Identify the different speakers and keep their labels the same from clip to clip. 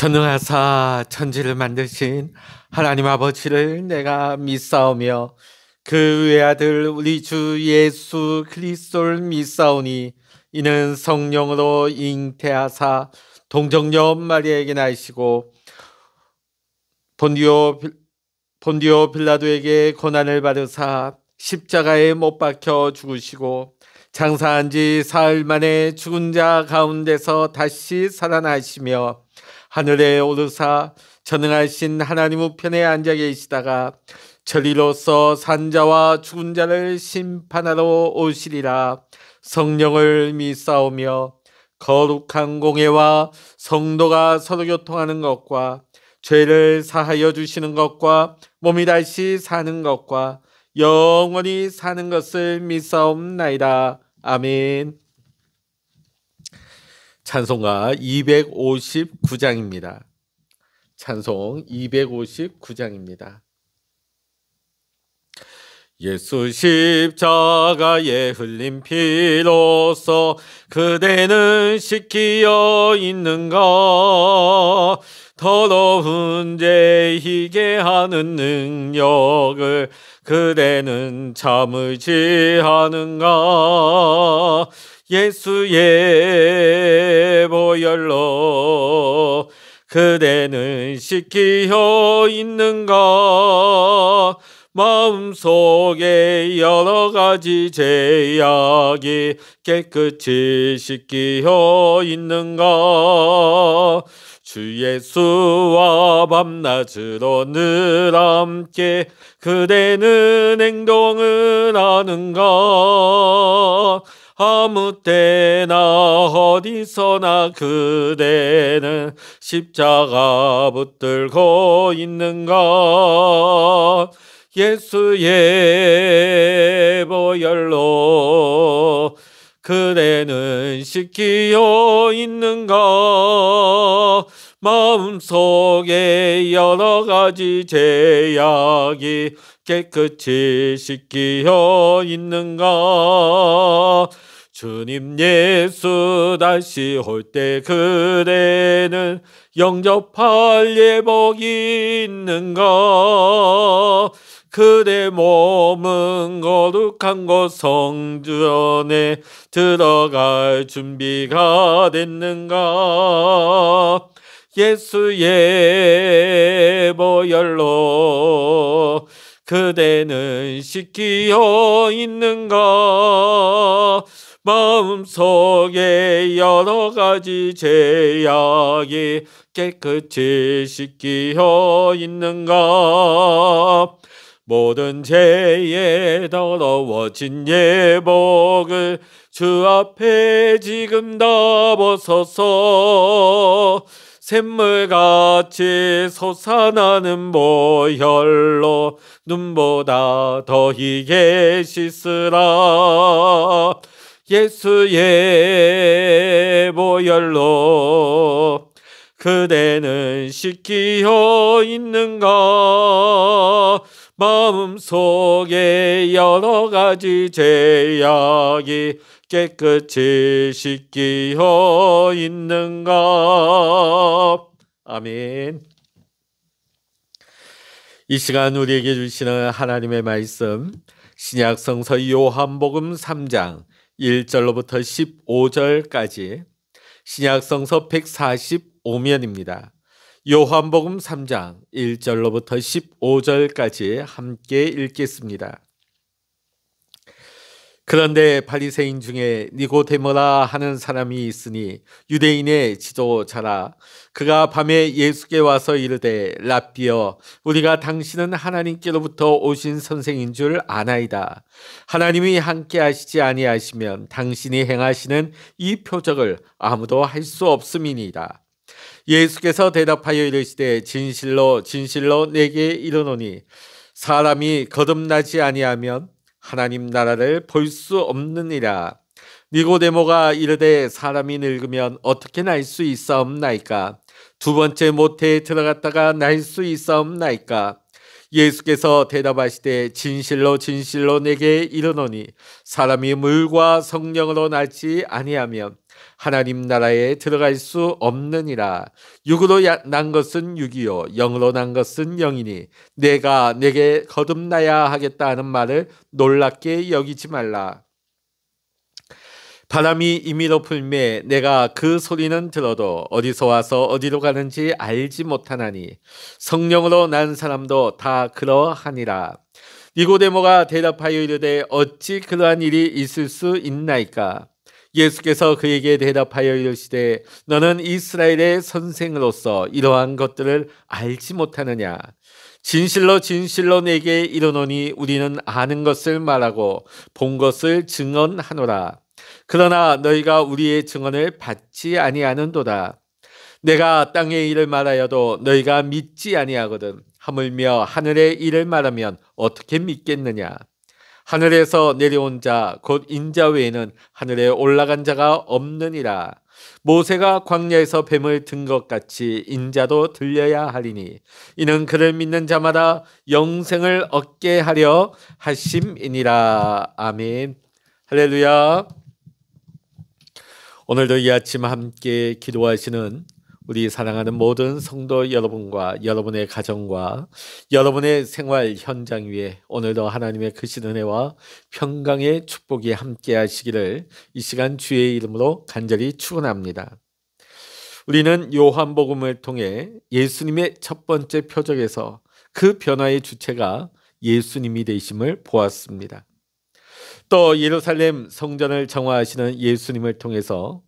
Speaker 1: 전능하사 천지를 만드신 하나님 아버지를 내가 믿사오며 그 외아들 우리 주 예수 그리스도를 믿사오니 이는 성령으로 잉태하사 동정녀 마리아에게 나시고 본디오 빌라도에게 고난을 받으사 십자가에 못 박혀 죽으시고 장사한 지 사흘 만에 죽은 자 가운데서 다시 살아나시며 하늘에 오르사 전능하신 하나님 우편에 앉아 계시다가 저리로서 산자와 죽은 자를 심판하러 오시리라. 성령을 믿사오며 거룩한 공회와 성도가 서로 교통하는 것과 죄를 사하여 주시는 것과 몸이 다시 사는 것과 영원히 사는 것을 믿사옵나이다. 아멘. 찬송가 259장입니다. 찬송 259장입니다. 예수 십자가에 흘린 피로써 그대는 씻기어 있는가? 더러운 죄 희게 하는 능력을 그대는 참으지 않은가? 예수의 보혈로 그대는 씻기어 있는가? 마음속에 여러 가지 죄악이 깨끗이 씻기어 있는가? 주 예수와 밤낮으로 늘 함께 그대는 행동을 하는가? 아무 때나 어디서나 그대는 십자가 붙들고 있는가? 예수의 보혈로 그대는 씻기어 있는가? 마음속에 여러 가지 죄악이 깨끗이 씻기어 있는가? 주님 예수 다시 올 때 그대는 영접할 예복이 있는가? 그대 몸은 거룩한 곳 성전에 들어갈 준비가 됐는가? 예수의 보혈로 그대는 씻기어 있는가? 마음속에 여러 가지 죄악이 깨끗이 씻기어 있는가? 모든 죄에 더러워진 예복을 주 앞에 지금 다 벗어서 샘물같이 솟아나는 보혈로 눈보다 더 희게 씻으라. 예수의 보혈로 그대는 씻기어 있는가? 마음속에 여러 가지 죄악이 깨끗이 씻기어 있는가? 아멘. 이 시간 우리에게 주시는 하나님의 말씀, 신약성서 요한복음 3장 1절로부터 15절까지 신약성서 145면입니다. 요한복음 3장 1절로부터 15절까지 함께 읽겠습니다. 그런데 바리새인 중에 니고데모라 하는 사람이 있으니 유대인의 지도자라. 그가 밤에 예수께 와서 이르되 랍비여, 우리가 당신은 하나님께로부터 오신 선생인 줄 아나이다. 하나님이 함께 하시지 아니하시면 당신이 행하시는 이 표적을 아무도 할 수 없음이니이다. 예수께서 대답하여 이르시되 진실로 진실로 내게 이르노니 사람이 거듭나지 아니하면 하나님 나라를 볼 수 없느니라. 니고데모가 이르되 사람이 늙으면 어떻게 날 수 있사옵나이까? 두 번째 모태에 들어갔다가 날 수 있사옵나이까? 예수께서 대답하시되 진실로 진실로 내게 이르노니 사람이 물과 성령으로 나지 아니하면 하나님 나라에 들어갈 수 없느니라. 육으로 난 것은 육이요 영으로 난 것은 영이니 내가 내게 거듭나야 하겠다 하는 말을 놀랍게 여기지 말라. 바람이 임의로 불매 내가 그 소리는 들어도 어디서 와서 어디로 가는지 알지 못하나니 성령으로 난 사람도 다 그러하니라. 니고데모가 대답하여 이르되 어찌 그러한 일이 있을 수 있나이까. 예수께서 그에게 대답하여 이르시되 너는 이스라엘의 선생으로서 이러한 것들을 알지 못하느냐. 진실로 진실로 내게 이르노니 우리는 아는 것을 말하고 본 것을 증언하노라. 그러나 너희가 우리의 증언을 받지 아니하는도다. 내가 땅의 일을 말하여도 너희가 믿지 아니하거든. 하물며 하늘의 일을 말하면 어떻게 믿겠느냐. 하늘에서 내려온 자 곧 인자 외에는 하늘에 올라간 자가 없느니라. 모세가 광야에서 뱀을 든 것 같이 인자도 들려야 하리니 이는 그를 믿는 자마다 영생을 얻게 하려 하심이니라. 아멘. 할렐루야. 오늘도 이 아침 함께 기도하시는 우리 사랑하는 모든 성도 여러분과 여러분의 가정과 여러분의 생활 현장 위에 오늘도 하나님의 크신 은혜와 평강의 축복이 함께 하시기를 이 시간 주의 이름으로 간절히 축원합니다. 우리는 요한복음을 통해 예수님의 첫 번째 표적에서 그 변화의 주체가 예수님이 되심을 보았습니다. 또 예루살렘 성전을 정화하시는 예수님을 통해서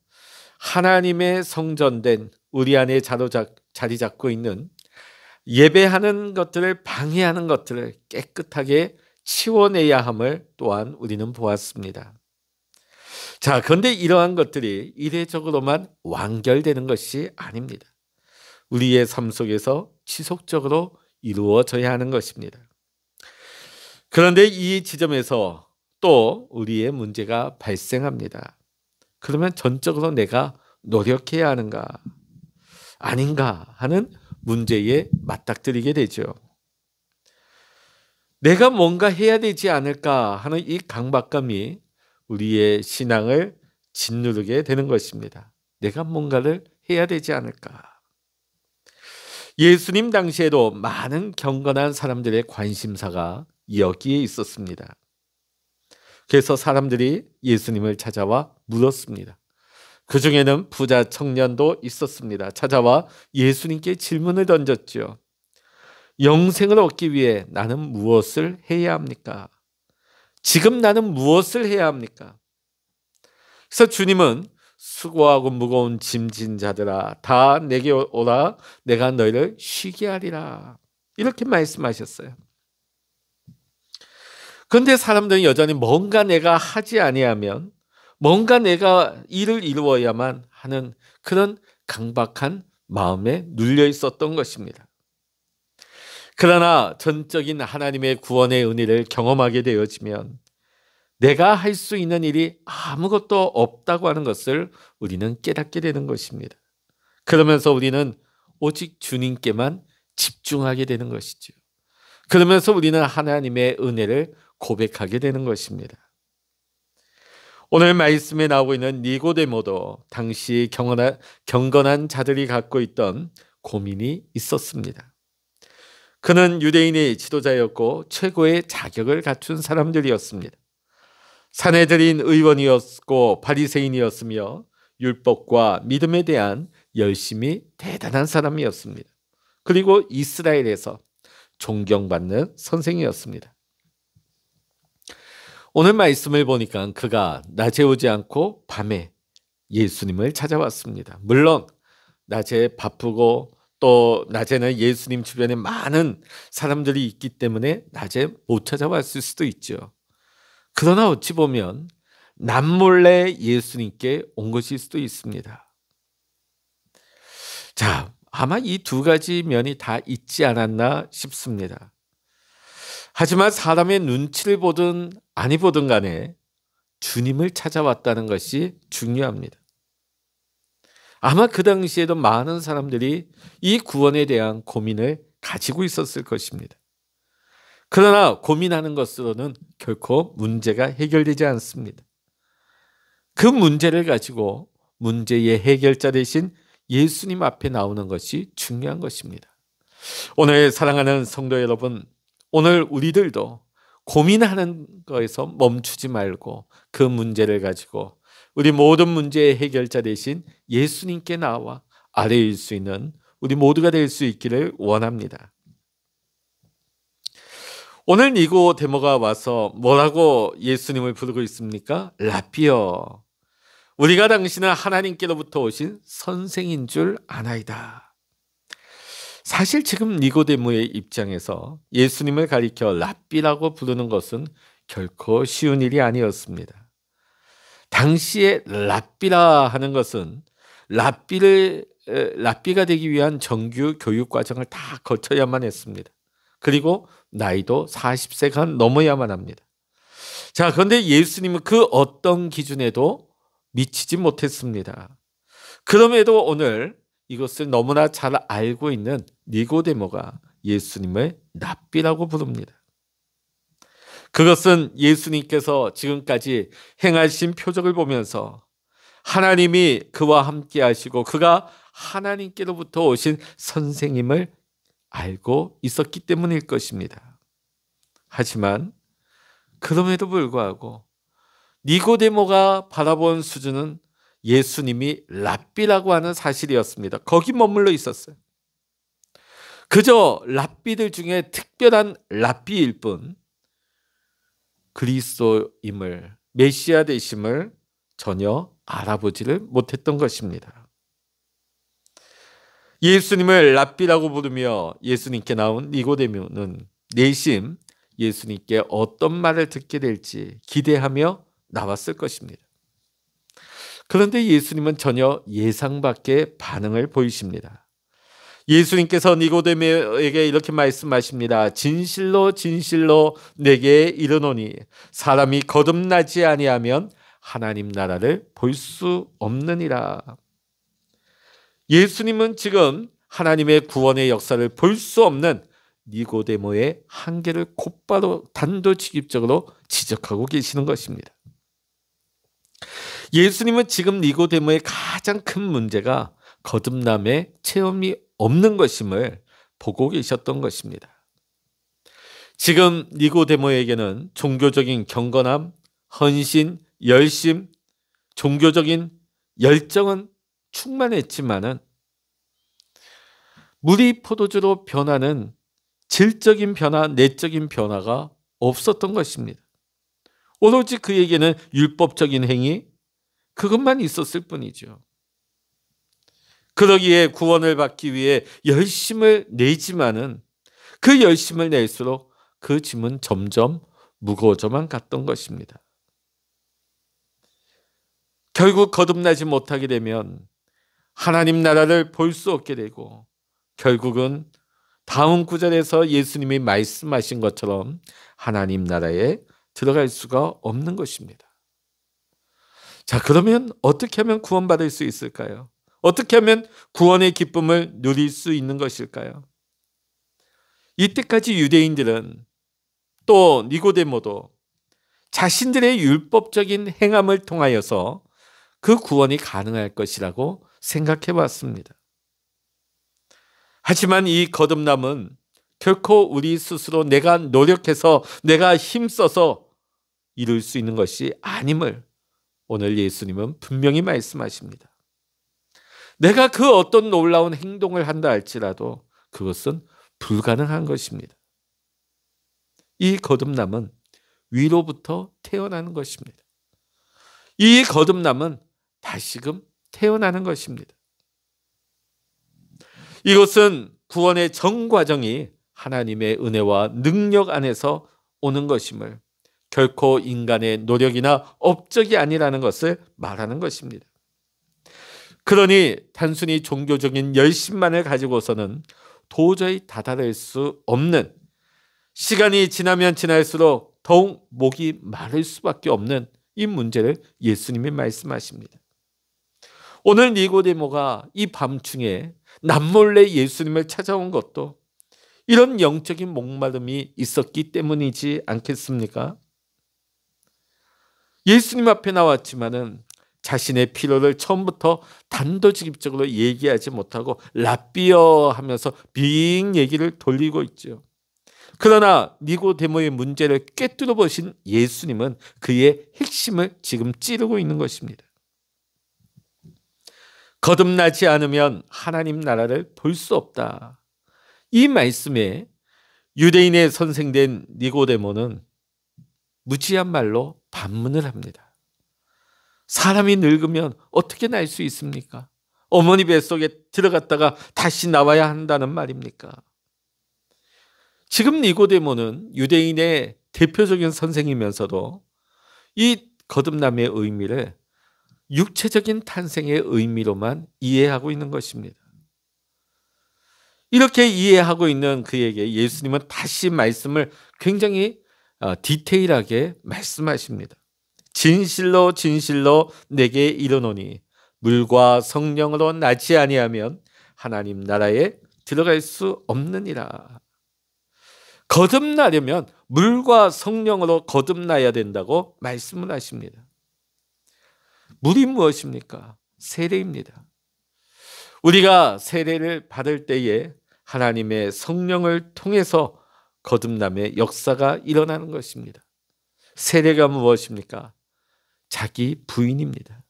Speaker 1: 하나님의 성전된 우리 안에 자리 잡고 있는 예배하는 것들을 방해하는 것들을 깨끗하게 치워내야 함을 또한 우리는 보았습니다. 자, 그런데 이러한 것들이 이례적으로만 완결되는 것이 아닙니다. 우리의 삶 속에서 지속적으로 이루어져야 하는 것입니다. 그런데 이 지점에서 또 우리의 문제가 발생합니다. 그러면 전적으로 내가 노력해야 하는가 아닌가 하는 문제에 맞닥뜨리게 되죠. 내가 뭔가 해야 되지 않을까 하는 이 강박감이 우리의 신앙을 짓누르게 되는 것입니다. 내가 뭔가를 해야 되지 않을까. 예수님 당시에도 많은 경건한 사람들의 관심사가 여기에 있었습니다. 그래서 사람들이 예수님을 찾아와 물었습니다. 그 중에는 부자 청년도 있었습니다. 찾아와 예수님께 질문을 던졌죠. 영생을 얻기 위해 나는 무엇을 해야 합니까? 지금 나는 무엇을 해야 합니까? 그래서 주님은 수고하고 무거운 짐진 자들아 다 내게 오라 내가 너희를 쉬게 하리라 이렇게 말씀하셨어요. 그런데 사람들은 여전히 뭔가 내가 하지 아니하면 뭔가 내가 일을 이루어야만 하는 그런 강박한 마음에 눌려 있었던 것입니다. 그러나 전적인 하나님의 구원의 은혜를 경험하게 되어지면 내가 할 수 있는 일이 아무것도 없다고 하는 것을 우리는 깨닫게 되는 것입니다. 그러면서 우리는 오직 주님께만 집중하게 되는 것이죠. 그러면서 우리는 하나님의 은혜를 고백하게 되는 것입니다. 오늘 말씀에 나오고 있는 니고데모도 당시 경건한 자들이 갖고 있던 고민이 있었습니다. 그는 유대인의 지도자였고 최고의 자격을 갖춘 사람들이었습니다. 산헤드린 의원이었고 바리새인이었으며 율법과 믿음에 대한 열심이 대단한 사람이었습니다. 그리고 이스라엘에서 존경받는 선생이었습니다. 오늘 말씀을 보니까 그가 낮에 오지 않고 밤에 예수님을 찾아왔습니다. 물론 낮에 바쁘고 또 낮에는 예수님 주변에 많은 사람들이 있기 때문에 낮에 못 찾아왔을 수도 있죠. 그러나 어찌 보면 남몰래 예수님께 온 것일 수도 있습니다. 자, 아마 이 두 가지 면이 다 있지 않았나 싶습니다. 하지만 사람의 눈치를 보든 아니 보든 간에 주님을 찾아왔다는 것이 중요합니다. 아마 그 당시에도 많은 사람들이 이 구원에 대한 고민을 가지고 있었을 것입니다. 그러나 고민하는 것으로는 결코 문제가 해결되지 않습니다. 그 문제를 가지고 문제의 해결자 되신 예수님 앞에 나오는 것이 중요한 것입니다. 오늘 사랑하는 성도 여러분, 오늘 우리들도 고민하는 거에서 멈추지 말고 그 문제를 가지고 우리 모든 문제의 해결자 되신 예수님께 나와 아뢰일 수 있는 우리 모두가 될 수 있기를 원합니다. 오늘 니고데모가 와서 뭐라고 예수님을 부르고 있습니까? 라삐여, 우리가 당신은 하나님께로부터 오신 선생인 줄 아나이다. 사실 지금 니고데모의 입장에서 예수님을 가리켜 랍비라고 부르는 것은 결코 쉬운 일이 아니었습니다. 당시에 랍비라 하는 것은 랍비가 되기 위한 정규 교육 과정을 다 거쳐야만 했습니다. 그리고 나이도 40세가 넘어야만 합니다. 자, 그런데 예수님은 그 어떤 기준에도 미치지 못했습니다. 그럼에도 오늘 이것을 너무나 잘 알고 있는 니고데모가 예수님을 랍비라고 부릅니다. 그것은 예수님께서 지금까지 행하신 표적을 보면서 하나님이 그와 함께 하시고 그가 하나님께로부터 오신 선생님을 알고 있었기 때문일 것입니다. 하지만 그럼에도 불구하고 니고데모가 바라본 수준은 예수님이 랍비라고 하는 사실이었습니다. 거기 머물러 있었어요. 그저 랍비들 중에 특별한 랍비일 뿐 그리스도임을, 메시아 되심을 전혀 알아보지를 못했던 것입니다. 예수님을 랍비라고 부르며 예수님께 나온 니고데모는 내심 예수님께 어떤 말을 듣게 될지 기대하며 나왔을 것입니다. 그런데 예수님은 전혀 예상 밖의 반응을 보이십니다. 예수님께서 니고데모에게 이렇게 말씀하십니다. 진실로 진실로 내게 이르노니 사람이 거듭나지 아니하면 하나님 나라를 볼 수 없느니라. 예수님은 지금 하나님의 구원의 역사를 볼 수 없는 니고데모의 한계를 곧바로 단도직입적으로 지적하고 계시는 것입니다. 예수님은 지금 니고데모의 가장 큰 문제가 거듭남의 체험이 없는 것임을 보고 계셨던 것입니다. 지금 니고데모에게는 종교적인 경건함, 헌신, 열심, 종교적인 열정은 충만했지만은 물이 포도주로 변하는 질적인 변화, 내적인 변화가 없었던 것입니다. 오로지 그에게는 율법적인 행위, 그것만 있었을 뿐이죠. 그러기에 구원을 받기 위해 열심을 내지만은 그 열심을 낼수록 그 짐은 점점 무거워져만 갔던 것입니다. 결국 거듭나지 못하게 되면 하나님 나라를 볼 수 없게 되고 결국은 다음 구절에서 예수님이 말씀하신 것처럼 하나님 나라에 들어갈 수가 없는 것입니다. 자, 그러면 어떻게 하면 구원받을 수 있을까요? 어떻게 하면 구원의 기쁨을 누릴 수 있는 것일까요? 이때까지 유대인들은 또 니고데모도 자신들의 율법적인 행함을 통하여서 그 구원이 가능할 것이라고 생각해 왔습니다. 하지만 이 거듭남은 결코 우리 스스로 내가 노력해서 내가 힘써서 이룰 수 있는 것이 아님을 오늘 예수님은 분명히 말씀하십니다. 내가 그 어떤 놀라운 행동을 한다 할지라도 그것은 불가능한 것입니다. 이 거듭남은 위로부터 태어나는 것입니다. 이 거듭남은 다시금 태어나는 것입니다. 이것은 구원의 전 과정이 하나님의 은혜와 능력 안에서 오는 것임을, 결코 인간의 노력이나 업적이 아니라는 것을 말하는 것입니다. 그러니 단순히 종교적인 열심만을 가지고서는 도저히 다다를 수 없는, 시간이 지나면 지날수록 더욱 목이 마를 수밖에 없는 이 문제를 예수님이 말씀하십니다. 오늘 니고데모가 이 밤중에 남몰래 예수님을 찾아온 것도 이런 영적인 목마름이 있었기 때문이지 않겠습니까? 예수님 앞에 나왔지만은 자신의 필요를 처음부터 단도직입적으로 얘기하지 못하고 랍비어 하면서 빙 얘기를 돌리고 있죠. 그러나 니고데모의 문제를 꿰뚫어 보신 예수님은 그의 핵심을 지금 찌르고 있는 것입니다. 거듭나지 않으면 하나님 나라를 볼 수 없다. 이 말씀에 유대인의 선생된 니고데모는 무지한 말로 반문을 합니다. 사람이 늙으면 어떻게 날 수 있습니까? 어머니 뱃속에 들어갔다가 다시 나와야 한다는 말입니까? 지금 니고데모는 유대인의 대표적인 선생이면서도 이 거듭남의 의미를 육체적인 탄생의 의미로만 이해하고 있는 것입니다. 이렇게 이해하고 있는 그에게 예수님은 다시 말씀을 굉장히 디테일하게 말씀하십니다. 진실로 진실로 내게 이르노니 물과 성령으로 나지 아니하면 하나님 나라에 들어갈 수 없느니라. 거듭나려면 물과 성령으로 거듭나야 된다고 말씀을 하십니다. 물이 무엇입니까? 세례입니다. 우리가 세례를 받을 때에 하나님의 성령을 통해서 거듭남의 역사가 일어나는 것입니다. 세례가 무엇입니까? 자기 부인입니다.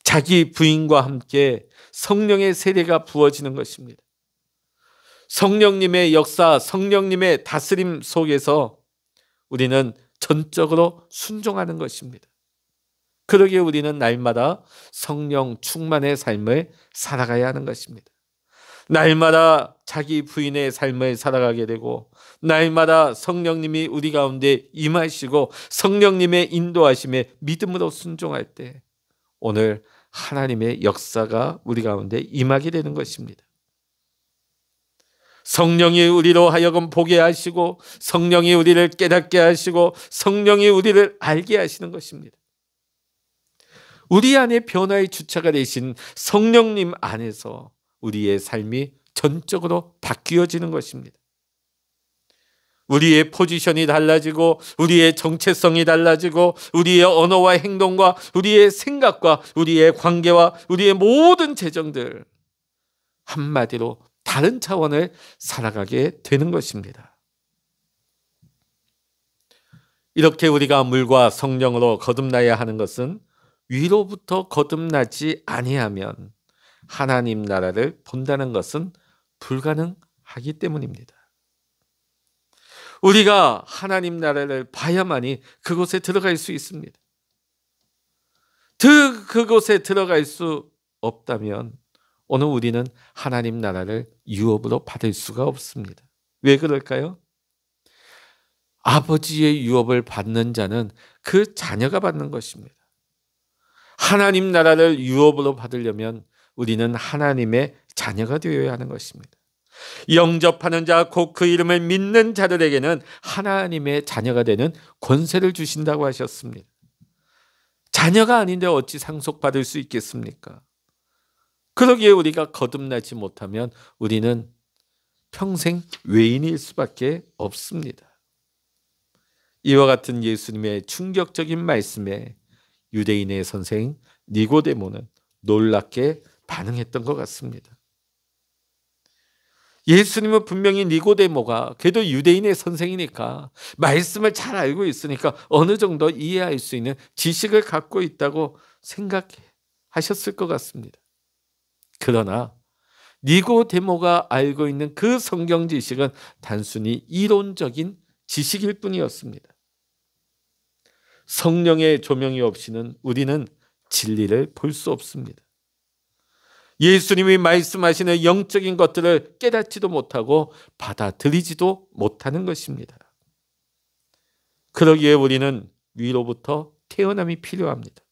Speaker 1: 자기 부인과 함께 성령의 세례가 부어지는 것입니다. 성령님의 역사, 성령님의 다스림 속에서 우리는 전적으로 순종하는 것입니다. 그러기에 우리는 날마다 성령 충만의 삶을 살아가야 하는 것입니다. 날마다 자기 부인의 삶을 살아가게 되고 날마다 성령님이 우리 가운데 임하시고 성령님의 인도하심에 믿음으로 순종할 때 오늘 하나님의 역사가 우리 가운데 임하게 되는 것입니다. 성령이 우리로 하여금 보게 하시고 성령이 우리를 깨닫게 하시고 성령이 우리를 알게 하시는 것입니다. 우리 안에 변화의 주체가 되신 성령님 안에서 우리의 삶이 전적으로 바뀌어지는 것입니다. 우리의 포지션이 달라지고 우리의 정체성이 달라지고 우리의 언어와 행동과 우리의 생각과 우리의 관계와 우리의 모든 재정들 한마디로 다른 차원을 살아가게 되는 것입니다. 이렇게 우리가 물과 성령으로 거듭나야 하는 것은 위로부터 거듭나지 아니하면 하나님 나라를 본다는 것은 불가능하기 때문입니다. 우리가 하나님 나라를 봐야만이 그곳에 들어갈 수 있습니다. 그곳에 들어갈 수 없다면 오늘 우리는 하나님 나라를 유업으로 받을 수가 없습니다. 왜 그럴까요? 아버지의 유업을 받는 자는 그 자녀가 받는 것입니다. 하나님 나라를 유업으로 받으려면 우리는 하나님의 자녀가 되어야 하는 것입니다. 영접하는 자, 곧 그 이름을 믿는 자들에게는 하나님의 자녀가 되는 권세를 주신다고 하셨습니다. 자녀가 아닌데 어찌 상속받을 수 있겠습니까? 그러기에 우리가 거듭나지 못하면 우리는 평생 외인일 수밖에 없습니다. 이와 같은 예수님의 충격적인 말씀에 유대인의 선생 니고데모는 놀랍게 반응했던 것 같습니다. 예수님은 분명히 니고데모가 그래도 유대인의 선생이니까 말씀을 잘 알고 있으니까 어느 정도 이해할 수 있는 지식을 갖고 있다고 생각하셨을 것 같습니다. 그러나 니고데모가 알고 있는 그 성경 지식은 단순히 이론적인 지식일 뿐이었습니다. 성령의 조명이 없이는 우리는 진리를 볼 수 없습니다. 예수님이 말씀하시는 영적인 것들을 깨닫지도 못하고 받아들이지도 못하는 것입니다. 그러기에 우리는 위로부터 태어남이 필요합니다.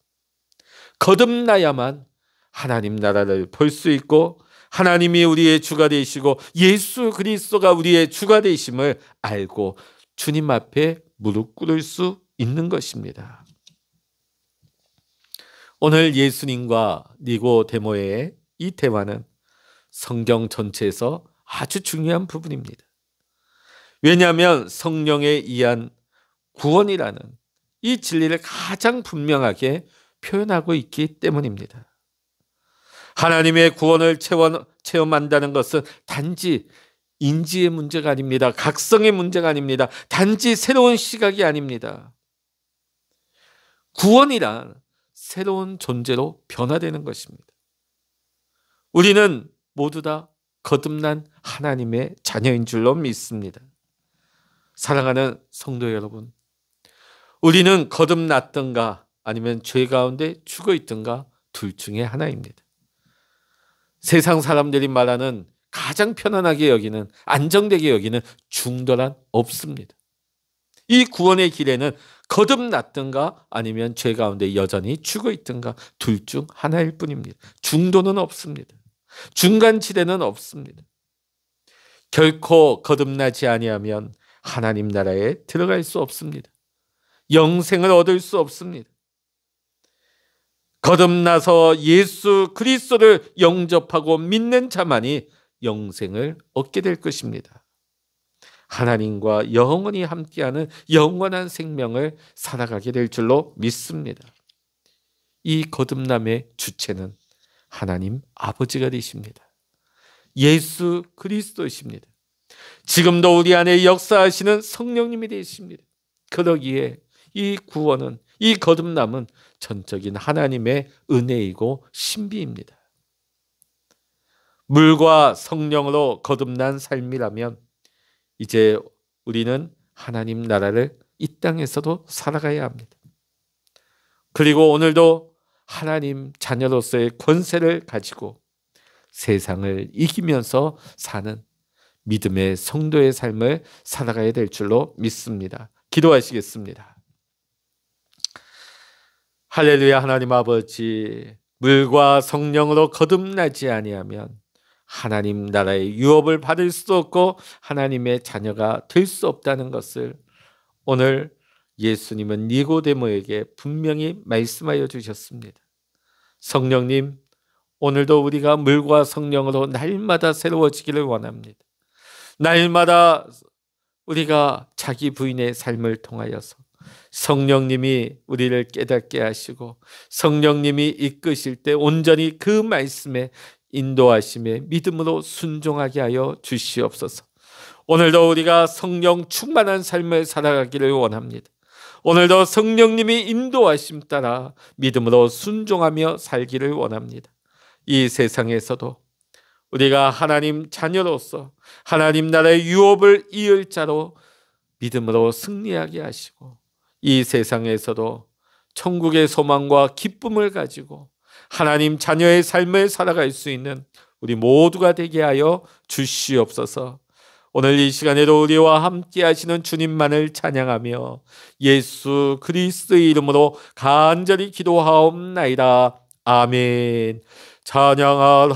Speaker 1: 거듭나야만 하나님 나라를 볼 수 있고 하나님이 우리의 주가 되시고 예수 그리스도가 우리의 주가 되심을 알고 주님 앞에 무릎 꿇을 수 있는 것입니다. 오늘 예수님과 니고데모의 이 대화는 성경 전체에서 아주 중요한 부분입니다. 왜냐하면 성령에 의한 구원이라는 이 진리를 가장 분명하게 표현하고 있기 때문입니다. 하나님의 구원을 체험한다는 것은 단지 인지의 문제가 아닙니다. 각성의 문제가 아닙니다. 단지 새로운 시각이 아닙니다. 구원이란 새로운 존재로 변화되는 것입니다. 우리는 모두 다 거듭난 하나님의 자녀인 줄로 믿습니다. 사랑하는 성도 여러분, 우리는 거듭났던가 아니면 죄 가운데 죽어 있던가 둘 중에 하나입니다. 세상 사람들이 말하는 가장 편안하게 여기는, 안정되게 여기는 중도란 없습니다. 이 구원의 길에는 거듭났던가 아니면 죄 가운데 여전히 죽어 있던가 둘 중 하나일 뿐입니다. 중도는 없습니다. 중간지대는 없습니다. 결코 거듭나지 아니하면 하나님 나라에 들어갈 수 없습니다. 영생을 얻을 수 없습니다. 거듭나서 예수 그리스도를 영접하고 믿는 자만이 영생을 얻게 될 것입니다. 하나님과 영원히 함께하는 영원한 생명을 살아가게 될 줄로 믿습니다. 이 거듭남의 주체는 하나님 아버지가 되십니다. 예수 그리스도이십니다. 지금도 우리 안에 역사하시는 성령님이 되십니다. 그러기에 이 구원은, 이 거듭남은 전적인 하나님의 은혜이고 신비입니다. 물과 성령으로 거듭난 삶이라면 이제 우리는 하나님 나라를 이 땅에서도 살아가야 합니다. 그리고 오늘도 하나님 자녀로서의 권세를 가지고 세상을 이기면서 사는 믿음의 성도의 삶을 살아가야 될 줄로 믿습니다. 기도하시겠습니다. 할렐루야. 하나님 아버지, 물과 성령으로 거듭나지 아니하면 하나님 나라의 유업을 받을 수도 없고 하나님의 자녀가 될 수 없다는 것을 오늘 예수님은 니고데모에게 분명히 말씀하여 주셨습니다. 성령님, 오늘도 우리가 물과 성령으로 날마다 새로워지기를 원합니다. 날마다 우리가 자기 부인의 삶을 통하여서 성령님이 우리를 깨닫게 하시고 성령님이 이끄실 때 온전히 그 말씀에 인도하심에 믿음으로 순종하게 하여 주시옵소서. 오늘도 우리가 성령 충만한 삶을 살아가기를 원합니다. 오늘도 성령님이 인도하심 따라 믿음으로 순종하며 살기를 원합니다. 이 세상에서도 우리가 하나님 자녀로서 하나님 나라의 유업을 이을 자로 믿음으로 승리하게 하시고 이 세상에서도 천국의 소망과 기쁨을 가지고 하나님 자녀의 삶을 살아갈 수 있는 우리 모두가 되게 하여 주시옵소서. 오늘 이 시간에도 우리와 함께 하시는 주님만을 찬양하며 예수 그리스도의 이름으로 간절히 기도하옵나이다. 아멘. 찬양하라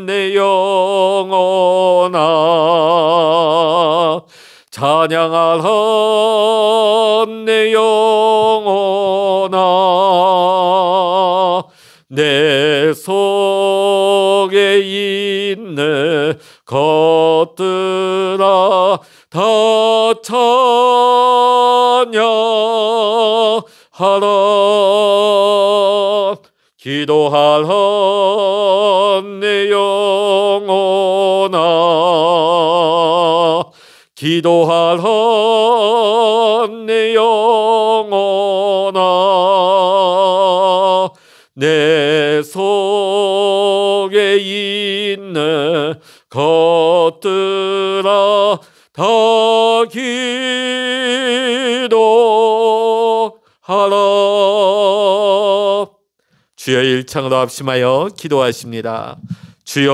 Speaker 1: 내 영혼아, 찬양하라 내 영혼아, 내 속에 있는 것들아 다 찬양하라. 기도하라 내 영혼아, 기도하라 내 영혼아, 내 속에 있는 것들아 다 기도하라. 주여 일창으로 합심하여 기도하십니다. 주여